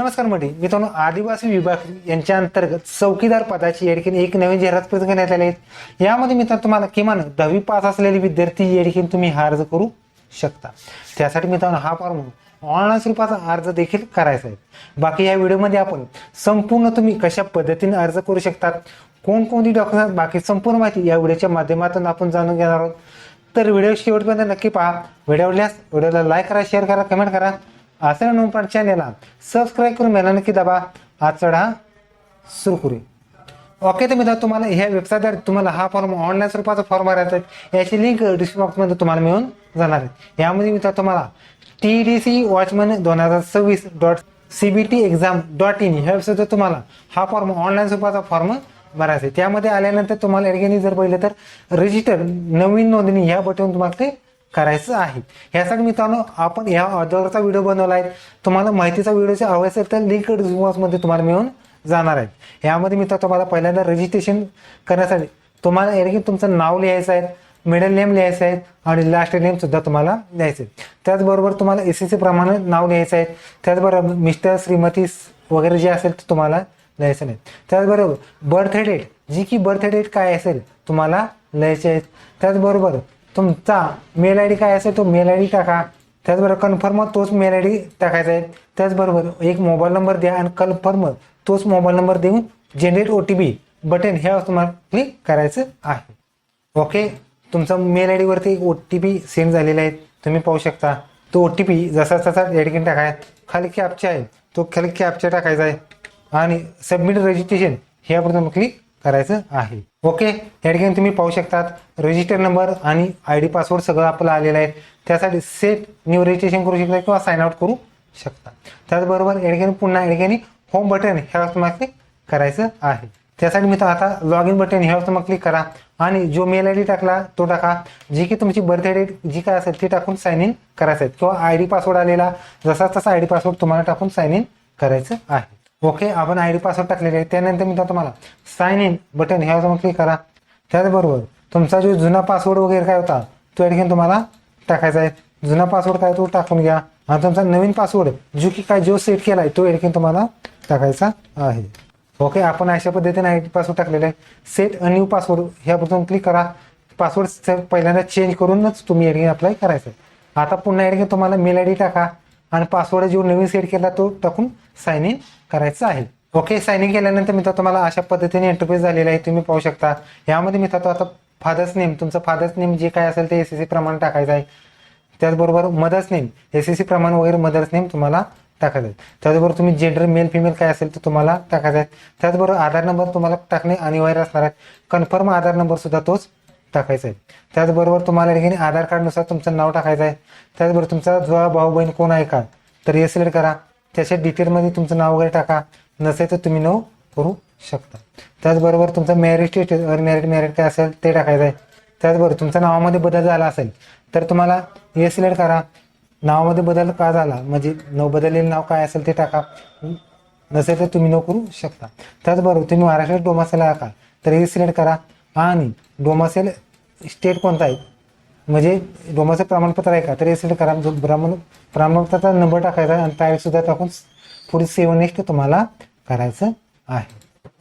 नमस्कार मंडळी, मित्रांनो आदिवासी विभाग यांच्या अंतर्गत चौकीदार पदाची या ठिकाणी एक नवीन जाहिरात प्रसिद्ध करण्यात आली आहे। यामध्ये मित्रांनो तुम्हाला किमान 10वी पास असलेले विद्यार्थी या ठिकाणी तुम्ही हा अर्ज करू शकता। त्यासाठी मित्रांनो हा फॉर्म ऑनलाईन स्वरूपाचा अर्ज देखील करायचा आहे। बाकी या व्हिडिओमध्ये आपण संपूर्ण तुम्ही कशा पद्धतीने अर्ज करू शकतात, कोणकोणती डॉक्युमेंट, बाकी संपूर्ण माहिती या व्हिडिओच्या माध्यमातून आपण जाणून घेणार आहोत। तर व्हिडिओ शेवटपर्यंत नक्की पहा। व्हिडिओ आवडल्यास व्हिडिओला लाईक करा, शेअर करा, कमेंट करा। असं नोंद चॅनलला सबस्क्राईब करून बेल नक्की दाबा। आज चढा सुरू करूया। ओके, तर मित्रांनो तुम्हाला ह्या वेबसाईटवर तुम्हाला हा फॉर्म ऑनलाईन स्वरूपाचा फॉर्म भरायचा आहे। याची लिंक डिस्क्रिप्शन बॉक्समध्ये तुम्हाला मिळून जाणार आहे। यामध्ये मित्रांनो तुम्हाला TDC वॉचमन 2026.cbtexam.in ह्या वेबसाईटवर तुम्हाला हा फॉर्म ऑनलाईन स्वरूपाचा फॉर्म भरायचा आहे। त्यामध्ये आल्यानंतर तुम्हाला या जर पाहिलं तर रजिस्टर नवीन नोंदणी ह्या बटन तुम्हाला ते करायचं आहे। यासाठी मित्रांनो आपण या अगोदरचा व्हिडिओ बनवला आहे। तुम्हाला माहितीचा व्हिडिओचा हवा असेल तर लिंक डिस्क्रिप्शनमध्ये तुम्हाला मिळून जाणार आहे। यामध्ये मित्रांनो तुम्हाला पहिल्यांदा रजिस्ट्रेशन करण्यासाठी तुम्हाला या ठिकाणी तुमचं नाव लिहायचं आहे, मिडल नेम लिहायचं आहे आणि लास्ट नेम सुद्धा तुम्हाला लिहायचं आहे। त्याचबरोबर तुम्हाला SSC प्रमाणे नाव लिहायचं आहे। त्याचबरोबर मिस्टर, श्रीमती वगैरे जे असेल ते तुम्हाला लिहायचं नाही। त्याचबरोबर बर्थ डेट, जी की बर्थ डेट काय असेल तुम्हाला लिहायचे आहे। त्याचबरोबर तुमचा मेल ID काय असेल तो मेल ID टाका। त्याचबरोबर कन्फर्म तोच मेल ID टाकायचा आहे। त्याचबरोबर एक मोबाईल नंबर द्या आणि कन्फर्म तोच मोबाईल नंबर देऊन जनरेट OTP बटन ह्या तुम्हाला क्लिक करायचं आहे। ओके, तुमचा मेल ID वरती एक OTP सेंड झालेला आहे, तुम्ही पाहू शकता। तो OTP जसा तसा या ठिकाणी टाकाय, खाली कॅप्चा आहे तो खाली कॅप्चा टाकायचा आहे आणि सबमिट रजिस्ट्रेशन ह्यावर तुम्ही क्लिक करायचं आहे। ओके, या ठिकाणी तुम्ही पाहू शकतात रजिस्टर नंबर आणि ID पासवर्ड सगळं आपलं आलेलं आहे। त्यासाठी सेट न्यू रजिस्ट्रेशन करू शकता किंवा साइन आउट करू शकता। त्याचबरोबर या ठिकाणी पुन्हा या ठिकाणी होम बटन ह्यावर तुम्हाला क्लिक करायचं आहे। त्यासाठी मी आता लॉग इन बटन ह्यावर तुम्हाला क्लिक करा आणि जो मेल ID टाकला तो टाका, जी की तुमची बर्थ डेट जी काय असेल ती टाकून साइन इन करायचं आहे किंवा ID पासवर्ड आलेला जसा तसा ID पासवर्ड तुम्हाला टाकून साइन इन करायचं आहे। ओके, आपण ID पासवर्ड टाकलेले आहे। त्यानंतर मी तुम्हाला साइन इन बटन ह्यावर तुम्हाला क्लिक करा। त्याचबरोबर तुमचा जो जुना पासवर्ड वगैरे काय होता तो या ठिकाणी तुम्हाला टाकायचा आहे। जुना पासवर्ड काय तो टाकून घ्या आणि तुमचा नवीन पासवर्ड जो की काय जो सेट केला आहे तो या ठिकाणी तुम्हाला टाकायचा आहे। ओके, आपण अशा पद्धतीने ID पासवर्ड टाकलेला आहे। सेट अ न्यू पासवर्ड ह्यावर क्लिक करा। पासवर्ड पहिल्यांदा चेंज करूनच तुम्ही या ठिकाणी अप्लाय करायचं आहे। आता पुन्हा या ठिकाणी तुम्हाला मेल ID टाका आणि पासवर्ड जो नवीन सेट केला तो टाकून साइन इन करायचं आहे। ओके, साइन इन केल्यानंतर मित्रांनो तुम्हाला अशा पद्धतीने इंटरफेस झालेला आहे, तुम्ही पाहू शकता। यामध्ये मित्रांनो आता फादर्स नेम, तुमचं फादर्स नेम जे काय असेल ते SSC प्रमाणे टाकायचं आहे। त्याचबरोबर मदर्स नेम SSC प्रमाणे वगैरे मदर्स नेम तुम्हाला टाकायचं आहे। त्याचबरोबर तुम्ही जेंडर मेल फिमेल काय असेल ते तुम्हाला टाकायचं आहे। त्याचबरोबर आधार नंबर तुम्हाला टाकणे अनिवार्य असणार आहे। कन्फर्म आधार नंबर सुद्धा तोच टाकायचा आहे। त्याचबरोबर तुम्हाला ठिकाणी आधार कार्डनुसार तुमचं नाव टाकायचं आहे। त्याचबरोबर तुमचा जो भाऊ बहीण कोण आहे का तर हे सिलेक्ट करा। त्याच्या डिटेलमध्ये तुमचं नाव वगैरे टाका, नसेल तर तुम्ही नो करू शकता। त्याचबरोबर तुमचा मॅरिड स्टेटस मॅरिड काय असेल ते टाकायचं आहे। त्याचबरोबर तुमच्या नावामध्ये बदल झाला असेल तर तुम्हाला हे सिलेक्ट करा। नावामध्ये बदल का झाला म्हणजे बदललेलं नाव काय असेल ते टाका, नसेल तर तुम्ही नो करू शकता। त्याचबरोबर तुम्ही महाराष्ट्रात डोमासेल आहे का तर हे सिलेक्ट करा आणि डोमासेल स्टेट कोणता आहे म्हणजे डोमासेल प्रमाणपत्र आहे का तर हे सिलेक्ट करा। जो प्रमाणपत्राचा नंबर टाकायचा आणि तारीख सुद्धा टाकून पुढे सेव्ह नेक्स्ट तुम्हाला करायचं आहे।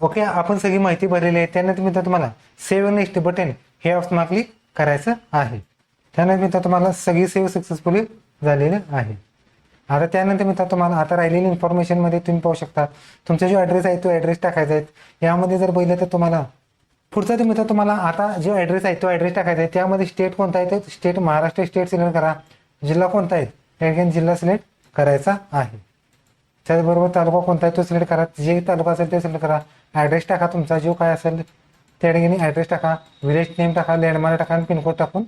ओके, आपण सगळी माहिती भरलेली आहे। त्यानंतर मित्रांनो तुम्हाला सेव्ह नेक्स्ट बटन हे तुम्हाला क्लिक करायचं आहे। त्यानंतर मित्रांनो तुम्हाला सगळी सेव्ह सक्सेसफुली झालेलं आहे। आता त्यानंतर मित्रांनो तुम्हाला आता राहिलेली इन्फॉर्मेशनमध्ये तुम्ही पाहू शकता तुमचा जो ॲड्रेस आहे तो ॲड्रेस टाकायचा आहे। यामध्ये जर पहिलं तर तुम्हाला पुढचा ते मित्रांनो तुम्हाला आता जो ॲड्रेस आहे तो ॲड्रेस टाकायचा आहे। त्यामध्ये स्टेट कोणता आहे ते स्टेट महाराष्ट्र स्टेट सिलेक्ट करा। जिल्हा कोणता आहे त्या ठिकाणी जिल्हा सिलेक्ट करायचा आहे। त्याचबरोबर तालुका कोणता आहे तो सिलेक्ट करा, जे तालुका असेल ते सिलेक्ट करा। ॲड्रेस टाका तुमचा जो काय असेल त्या ठिकाणी ॲड्रेस टाका, विलेज नेम टाका, लँडमार्क टाका आणि पिनकोड टाकून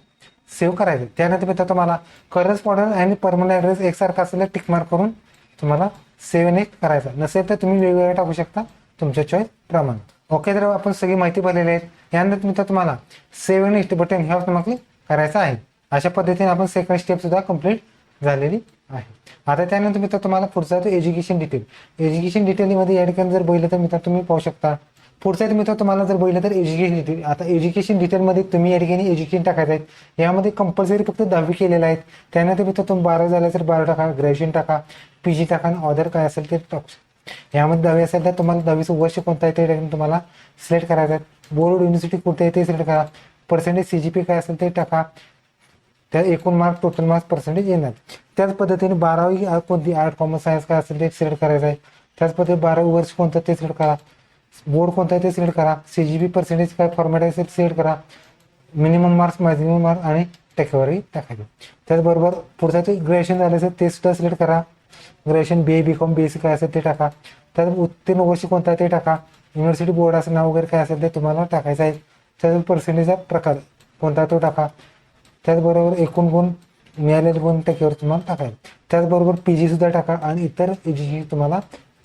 सेव्ह करायचं। त्यानंतर मित्रांनो तुम्हाला करस्पॉन्डंट आणि परमनंट ॲड्रेस एकसारखा असेल टिक मार्क करून तुम्हाला सेव्ह नेक्स्ट करायचा, नसेल तर तुम्ही वेगवेगळ्या टाकू शकता तुमच्या चॉईस प्रमाणे। ओके, तर आपण सगळी माहिती भरलेली आहे। यानंतर मित्रांनो तुम्हाला सेव्ह नेक्स्ट बटन ह्यावर तुम्हाला क्लिक करायचं आहे। अशा पद्धतीने आपण सेकंड स्टेप सुद्धा कंप्लीट झालेली आहे। आता त्यानंतर मित्रांनो तुम्हाला पुढचा तो एज्युकेशन डिटेल मध्ये या ठिकाणी जर बघितलं तर मित्रांनो तुम्ही पाहू शकता पुढचा मित्र तुम्हाला जर बघितलं तर एज्युकेशन डिटेल. आता एज्युकेशन डिटेलमध्ये तुम्ही या ठिकाणी एज्युकेशन टाकायचं आहे. यामध्ये कंपल्सरी फक्त 10वी केलेलं आहे. त्यानंतर मित्र तुम्ही 12 झालं तर 12 टाका, ग्रॅज्युएशन टाका, PG टाका आणि ऑदर काय असेल ते टाकू. यामध्ये 10वी असेल तर तुम्हाला 10वीचं वर्ष कोणतं आहे ते तुम्हाला सिलेक्ट करायचं आहे. बोर्ड युनिव्हर्सिटी कुठे आहे ते सिलेक्ट करा. पर्सेंटेज CGP काय असेल ते टाका. त्या एकूण मार्क टोटल मार्क्स पर्सेंटेज येणार. त्याच पद्धतीने 12वी कोणती आर्ट कॉमर्स सायन्स काय असेल ते सिलेक्ट करायचं आहे. त्याच पद्धतीने 12वी वर्ष कोणतं ते सिलेक्ट करा. बोर्ड कोणता आहे ते सिलेक्ट करा. CGP पर्सेंटेज काय फॉर्मॅट असेल सिलेक्ट करा. मिनिमम मार्क्स, मॅक्झिमम मार्क्स आणि टक्केवारी टाकायची. त्याचबरोबर पुढचा ते ग्रॅज्युएशन झालं असेल ते सुद्धा सिलेक्ट करा. ग्रॅज्युएशन BA BCom BSc काय असेल ते टाका. त्यात उत्तीर्ण वर्ष कोणता आहे ते टाका. युनिव्हर्सिटी बोर्ड असं नाव वगैरे काय असेल ते तुम्हाला टाकायचं आहे. त्याचा पर्सेंटेजचा प्रकार कोणता तो टाका. त्याचबरोबर एकूण गुण मिळालेले गुण टक्केवारी तुम्हाला टाकायचे. त्याचबरोबर PG सुद्धा टाका आणि इतर एज्युकेशन तुम्हाला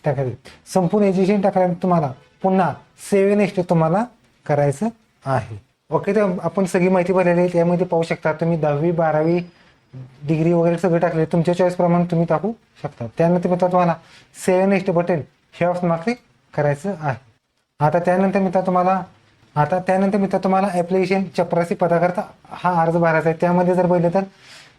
टाकायचे. संपूर्ण एज्युकेशन टाकायला तुम्हाला पुन्हा सेव्ह नेक्स्ट तुम्हाला करायचं आहे. ओके, तर आपण सगळी माहिती भरलेली आहे. त्यामध्ये पाहू शकता तुम्ही 10वी 12वी डिग्री वगैरे सगळं टाकले. तुमच्या चॉईस प्रमाणे तुम्ही टाकू शकता. त्यानंतर मित्र तुम्हाला सेव्ह नेक्स्ट बटन हे ऑप्शन क्लिक करायचं आहे. आता त्यानंतर मित्र तुम्हाला ऍप्लिकेशन चपरासी पदाकरता हा अर्ज भरायचा आहे. त्यामध्ये जर पाहिलं तर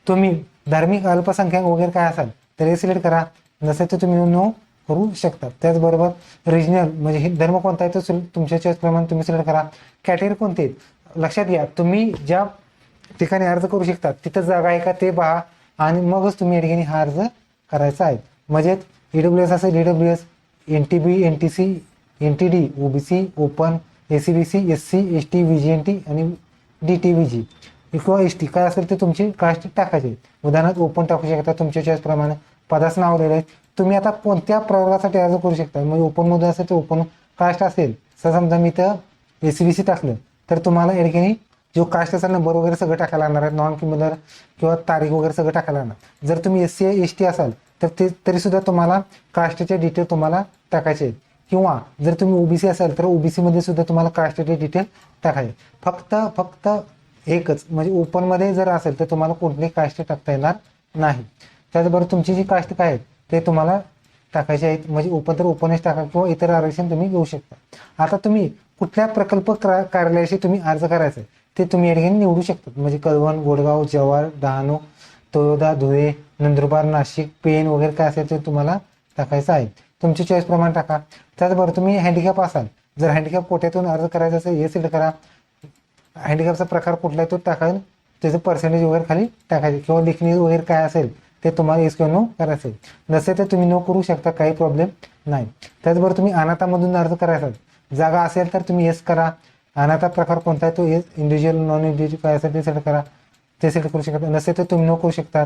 तुम्ही धार्मिक अल्पसंख्याक वगैरे काय असाल तर हे सिलेक्ट करा. नसेल तर तुम्ही नो करू शकता. त्याचबरोबर रिजनल म्हणजे हे धर्म कोणता आहे तो तुमच्या चॉईस प्रमाणे तुम्ही सिलेक्ट करा. कॅटेगरी कोणती आहे लक्षात घ्या. तुम्ही ज्या ठिकाणी अर्ज करू शकता तिथं जागा आहे का ते पहा आणि मगच तुम्ही या ठिकाणी हा अर्ज करायचा आहे. म्हणजे EWS असेल EWS, NTB NTC NTD OBC open ACBC SC ST VGNT आणि DTVG किंवा ST काय असेल ते तुमची कास्ट टाकायची. उदाहरणार्थ ओपन टाकू शकता तुमच्या चॉईस प्रमाणे. पदाचं नाव दिलं आहे. तुम्ही आता कोणत्या प्रवर्गासाठी अर्ज करू शकता. म्हणजे ओपनमध्ये असेल तर ओपन कास्ट असेल. समजा मी तर ACBC टाकलं तर तुम्हाला या ठिकाणी जो कास्टचा नंबर वगैरे सगळं टाकायला लागणार आहे. नॉन क्रिमिनल किंवा तारीख वगैरे सगळं टाकायला लागणार. जर तुम्ही SC ST असाल तर ते तरीसुद्धा तुम्हाला कास्टचे डिटेल तुम्हाला टाकायचे आहेत. किंवा जर तुम्ही OBC असाल तर OBC मध्ये सुद्धा तुम्हाला कास्टचे डिटेल टाकायचे. फक्त एकच म्हणजे ओपनमध्ये जर असेल तर तुम्हाला कोणतेही कास्ट टाकता येणार नाही. त्याचबरोबर तुमची जी कास्ट काय आहे ते तुम्हाला टाकायचे आहेत. म्हणजे ओपन तर ओपनच टाका किंवा इतर आरक्षण तुम्ही घेऊ शकता. आता तुम्ही कुठल्या प्रकल्प कार्यालयाशी तुम्ही अर्ज करायचा ते तुम्ही या ठिकाणी निवडू शकता. म्हणजे कळवण, गोडगाव, जव्हार, डहाणू, तळोदा, धुळे, नंदुरबार, नाशिक, पेन वगैरे काय असेल ते तुम्हाला टाकायचं आहे. तुमची चॉईस प्रमाणे टाका. त्याचबरोबर तुम्ही हँडिकॅप असाल जर हँडिकॅप कोट्यातून अर्ज करायचा असेल हे सिलेक्ट करा. हँडिकॅपचा प्रकार कुठला आहे तो टाकाल. त्याचं पर्सेंटेज वगैरे खाली टाकायचे किंवा लेखणी वगैरे काय असेल ते तुम्हाला येस किंवा नो करायचं. नसेल तर तुम्ही नो करू शकता, काही प्रॉब्लेम नाही. त्याचबरोबर तुम्ही अनाथामधून अर्ज करायचा जागा असेल तर तुम्ही येस करा. अनाथा प्रकार कोणता आहे तो येस. इंडिव्हिज्युअल नॉन इंडिव्हिज्युअल काय असेल ते सिलेक्ट करा. ते सिलेक्ट करू शकता. नसेल तर तुम्ही नो करू शकता.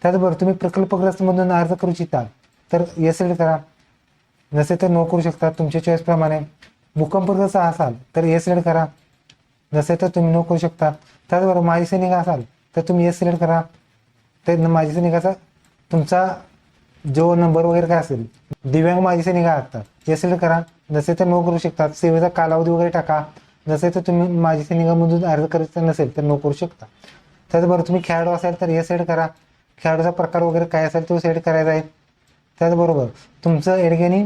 त्याचबरोबर तुम्ही प्रकल्पग्रस्तमधून अर्ज करू इच्छिता तर येस सिलेक्ट करा. नसेल तर नो करू शकता तुमच्या चॉईस प्रमाणे. भूकंपग्रस्त असाल तर येस सिलेक्ट करा. नसेल तर तुम्ही नो करू शकता. त्याचबरोबर माजी सैनिक असाल तर तुम्ही येस सिलेक्ट करा. ते माजी सैनिकाचा तुमचा जो नंबर वगैरे काय असेल. दिव्यांग माजी सैनिक आहात येस सिलेक्ट करा. नसेल तर नो करू शकतात. सेवेचा कालावधी वगैरे टाका. नसेल तर तुम्ही माजी सैनिकामधून अर्ज करायचा नसेल तर नो करू शकता. त्याचबरोबर तुम्ही खेळाडू असाल तर येस सिलेक्ट करा. खेळाडूचा प्रकार वगैरे काय असेल तो सिलेक्ट करायचा आहे. त्याचबरोबर तुमचं या ठिकाणी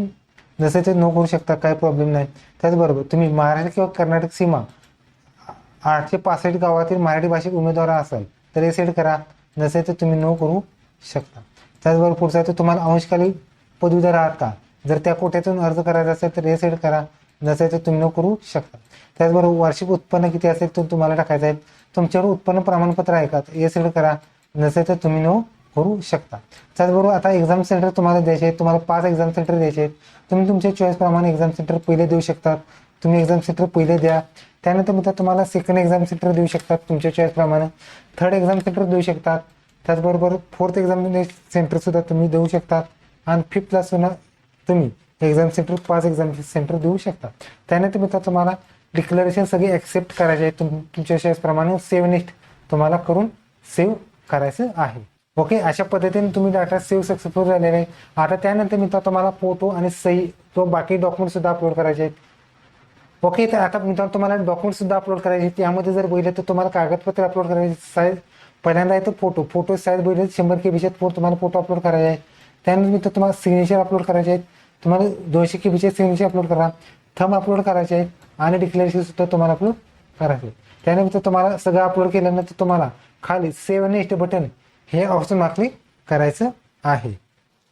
नसेल तर नो करू शकता, काही प्रॉब्लेम नाही. त्याचबरोबर तुम्ही महाराष्ट्र किंवा कर्नाटक सीमा 865 गावातील मराठी भाषिक उमेदवार असाल तर हे सिलेक्ट करा. नसेल तर तुम्ही नो करू शकता. त्याचबरोबर पुढचा आहे तो तुम्हाला अंशकाली पदवीधर आहात का जर त्या कोट्यातून अर्ज करायचा असेल तर हे सिलेक्ट करा. नसेल तर तुम्ही नो करू शकता. त्याचबरोबर वार्षिक उत्पन्न किती असेल तो तुम्हाला टाकायचं आहे. तुमच्याकडे उत्पन्न प्रमाणपत्र आहे का हे सिलेक्ट करा. नसेल तर तुम्ही नो करू शकता. त्याचबरोबर आता एक्झाम सेंटर तुम्हाला द्यायचे आहेत. तुम्हाला 5 एक्झाम सेंटर द्यायचे आहेत. तुम्ही तुमच्या चॉईस प्रमाणे एक्झाम सेंटर पहिले देऊ शकतात. तुम्ही एक्झाम सेंटर पहिले द्या. त्यानंतर मित्र तुम्हाला सेकंड एक्झाम सेंटर देऊ शकतात तुमच्या चॉईस प्रमाणे. थर्ड एक्झाम सेंटर देऊ शकतात. त्याचबरोबर फोर्थ एक्झाम सेंटर सुद्धा तुम्ही देऊ शकतात. आणि फिफ्थला सुद्धा तुम्ही एक्झाम सेंटर 5 एक्झाम सेंटर देऊ शकता. त्यानंतर मित्र तुम्हाला डिक्लेरेशन सगळे ॲक्सेप्ट करायचे आहे. तुमच्या चॉईस प्रमाणे सेव्ह नेक्स्ट तुम्हाला करून सेव्ह करायचं आहे. ओके, अशा पद्धतीने तुम्ही डाटा सेव्ह सक्सेसफुल झालेला आहे. आता त्यानंतर मित्र तुम्हाला फोटो आणि सही तो बाकी डॉक्युमेंट सुद्धा अपलोड करायचे आहेत. ओके, तर आता मित्रांनो तुम्हाला डॉक्युमेंट सुद्धा अपलोड करायचे. त्यामध्ये जर बघितलं तर तुम्हाला कागदपत्र अपलोड करायचे. साईज पहिल्यांदा आहे तो फोटो साईज बघितलं 100 KB तुम्हाला फोटो अपलोड करायचे आहे. त्यानंतर मित्र तुम्हाला सिग्नेचर अपलोड करायचे आहेत. तुम्हाला 200 KB सिग्नेचर अपलोड करा. थंब अपलोड करायचे आहेत आणि डिक्लेरेशन सुद्धा तुम्हाला अपलोड करायचे आहे. त्यानंतर तुम्हाला सगळं अपलोड केल्यानंतर तुम्हाला खाली सेव्ह नेक्स्ट बटन हे ऑप्शन क्लिक करायचं आहे.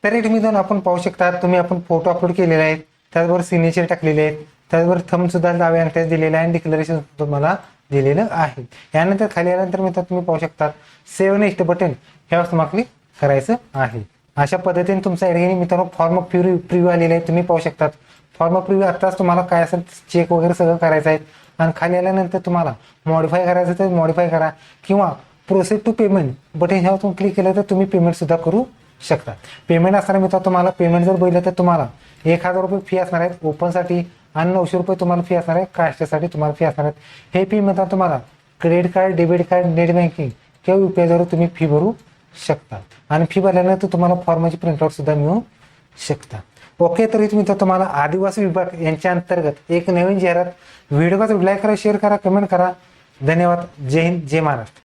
तर इथे मित्रांनो आपण पाहू शकता तुम्ही आपण फोटो अपलोड केलेले आहेत, त्याचबरोबर सिग्नेचर टाकलेले आहेत, त्याचबरोबर थंब सुद्धा डाव्या अंगठ्यास दिलेला आहे आणि डिक्लेरेशन तुम्हाला दिलेलं आहे. यानंतर खाली आल्यानंतर मित्रांनो तुम्ही पाहू शकता सेव्ह नेक्स्ट बटन हे ऑप्शन क्लिक करायचं आहे. अशा पद्धतीने तुमचा एडगेनी मित्रांनो फॉर्म प्रिव्ह्यू आलेला आहे. तुम्ही पाहू शकता फॉर्म प्रिव्ह्यू आत्ताच तुम्हाला काय असेल चेक वगैरे सगळं करायचं आहे आणि खाली आल्यानंतर तुम्हाला मॉडिफाय करायचं तर मॉडिफाय करा किंवा प्रोसेस टू पेमेंट बटन ह्यावर क्लिक केलं तर तुम्ही पेमेंट सुद्धा करू शकता. पेमेंट असताना मित्रांनो तुम्हाला पेमेंट जर बघितलं तर तुम्हाला 1000 रुपये फी असणार आहेत ओपनसाठी आणि 900 रुपये तुम्हाला फी असणार आहे कास्टसाठी तुम्हाला फी असणार आहेत. हे फी मित्रांनो तुम्हाला credit card, debit card, net banking किंवा UPI तुम्ही फी भरू शकता आणि फी भरल्यानंतर तुम्हाला फॉर्मची प्रिंटआउट सुद्धा मिळू शकता. ओके, तर इथे मित्रांनो तुम्हाला आदिवासी विभाग यांच्या अंतर्गत एक नवीन जाहिरात व्हिडिओ लाईक करा, शेअर करा, कमेंट करा. धन्यवाद. जय हिंद, जय महाराष्ट्र.